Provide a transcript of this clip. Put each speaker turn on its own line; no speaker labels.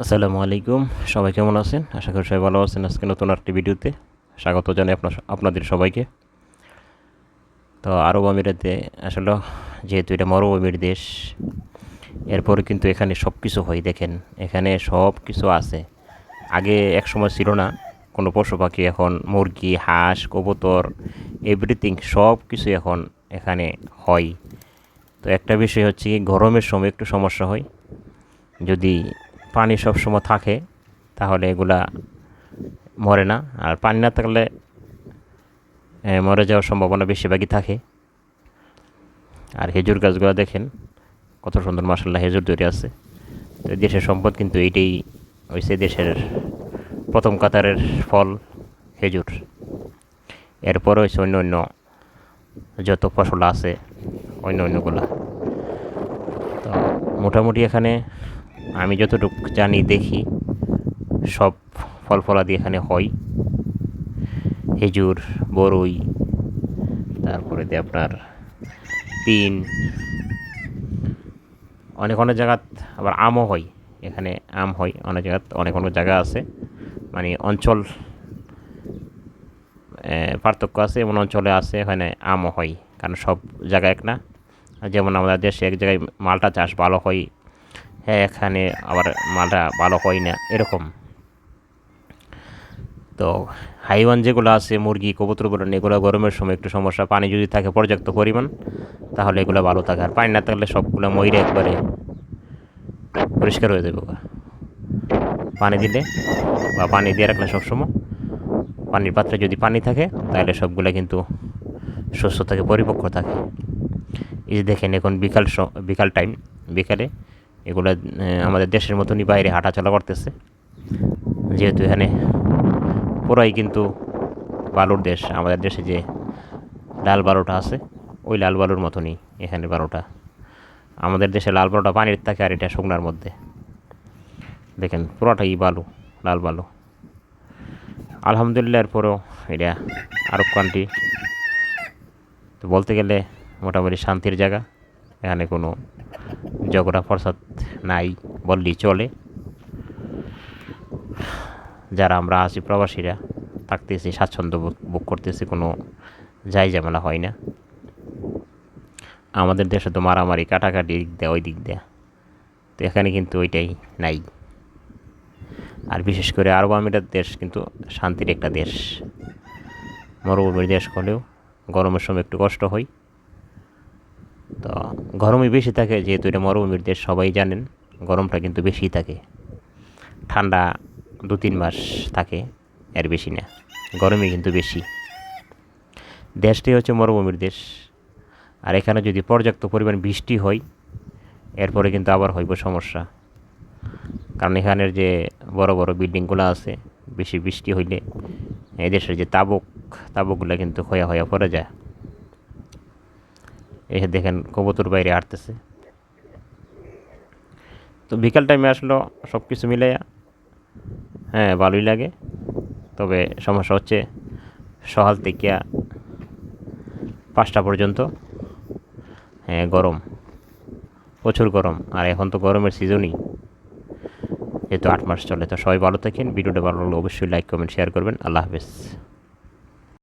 আসসালামু আলাইকুম। সবাই কেমন আছেন? আশা করি সবাই ভালো আছেন। আজকে নতুন একটি ভিডিওতে স্বাগত জানাই আপনাদের সবাইকে। তো আরব আমিরাতে আসলে যেহেতু এটা মরুভূমির দেশ, এরপরে কিন্তু এখানে সব কিছু হয়। দেখেন, এখানে সব কিছু আছে। আগে এক সময় ছিল না কোনো পশু পাখি, এখন মুরগি, হাঁস, কবুতর, এভরিথিং সব কিছু এখন এখানে হয়। তো একটা বিষয় হচ্ছে কি, গরমের সময় একটু সমস্যা হয়। যদি পানি সব সময় থাকে তাহলে এগুলা মরে না, আর পানি না থাকলে মরে যাওয়ার সম্ভাবনা বেশিরভাগই থাকে। আর খেজুর গাছগুলো দেখেন কত সুন্দর, মাসাল্লাহ খেজুর ধরে আছে। তো দেশের সম্পদ কিন্তু এইটাই হয়েছে, দেশের প্রথম কাতারের ফল খেজুর। এরপরে হয়েছে অন্য অন্য যত ফসল আছে, অন্য অন্যগুলা। তো মোটামুটি এখানে আমি যতটুকু জানি দেখি, সব ফল ফলাদি এখানে হয়। খেজুর, বরই, তারপরে দিয়ে আপনার তিন, অনেক অনেক জায়গাত আবার আমও হয়। এখানে আম হয় অনেক জায়গাত, অনেক অনেক জায়গা আছে, মানে অঞ্চল পার্থক্য আছে। এমন অঞ্চলে আছে এখানে আমও হয়, কারণ সব জায়গায় এক না। যেমন আমাদের দেশে এক জায়গায় মালটা চাষ ভালো হয়, হ্যাঁ, এখানে আবার মালটা ভালো হয় না, এরকম। তো হাইওয়ান যেগুলো আছে, মুরগি, কবুতর বলেন, এগুলো গরমের সময় একটু সমস্যা। পানি যদি থাকে পর্যাপ্ত পরিমাণ তাহলে এগুলো ভালো থাকে, আর পানি না থাকলে সবগুলো ময়ূরে একবারে পরিষ্কার হয়ে যাবে। পানি দিলে বা পানি দিয়ে রাখলে সবসময়, পানির পাত্রে যদি পানি থাকে তাহলে সবগুলো কিন্তু সুস্থ থাকে, পরিপক্ক থাকে। এই যে দেখেন, এখন বিকাল টাইম, বিকালে এগুলো আমাদের দেশের মতনই বাইরে হাঁটাচলা করতেছে। যেহেতু এখানে পুরাই কিন্তু বালুর দেশ, আমাদের দেশে যে লাল বালুটা আছে ওই লাল বালুর মতনই এখানে বালুটা। আমাদের দেশে লাল বালুটা পানির থাকে, আর এটা শুকনার মধ্যে। দেখেন পুরোটাই বালু, লাল বালু। আলহামদুলিল্লাহ, এরপরেও এটা আরব কান্ট্রি, তো বলতে গেলে মোটামুটি শান্তির জায়গা। এখানে কোনো ঝগড়া ফরসাদ নাই বললেই চলে। যারা আমরা আছি প্রবাসীরা থাকতেছি, স্বাচ্ছন্দ্য ভোগ করতেছি, কোনো যাই ঝামেলা হয় না। আমাদের দেশে তো মারামারি, কাটাকাটি, দিক দেয়া ওই দিক দেয়া, তো এখানে কিন্তু ওইটাই নাই। আর বিশেষ করে আরব আমিরাত দেশ কিন্তু শান্তির একটা দেশ। মরুভূমির দেশ হলেও গরমের সময় একটু কষ্ট হয়। তো গরমই বেশি থাকে, যেহেতু এটা মরুভূমির দেশ, সবাই জানেন গরমটা কিন্তু বেশিই থাকে। ঠান্ডা 2-3 মাস থাকে, এর বেশি না। গরমই কিন্তু বেশি। দেশটি হচ্ছে মরুভূমির দেশ, আর এখানে যদি পর্যাপ্ত পরিমাণ বৃষ্টি হয় এরপরে কিন্তু আবার হইব সমস্যা। কারণ এখানের যে বড় বড় বিল্ডিংগুলো আছে, বেশি বৃষ্টি হইলে এদেশের যে তাবুকগুলো কিন্তু হইয়া হইয়া পড়ে যায়। এসে দেখেন কবুতর বাইরে হাঁটতেছে। তো বিকাল টাইমে আসলো সব কিছু মিলাইয়া হ্যাঁ ভালোই লাগে। তবে সমস্যা হচ্ছে সকাল থেকে 5টা পর্যন্ত হ্যাঁ গরম, প্রচুর গরম। আর এখন তো গরমের সিজনই, যেহেতু 8 মাস চলে। তো সবাই ভালো থাকেন। ভিডিওটা ভালো লাগলে অবশ্যই লাইক, কমেন্ট, শেয়ার করবেন। আল্লাহ হাফেজ।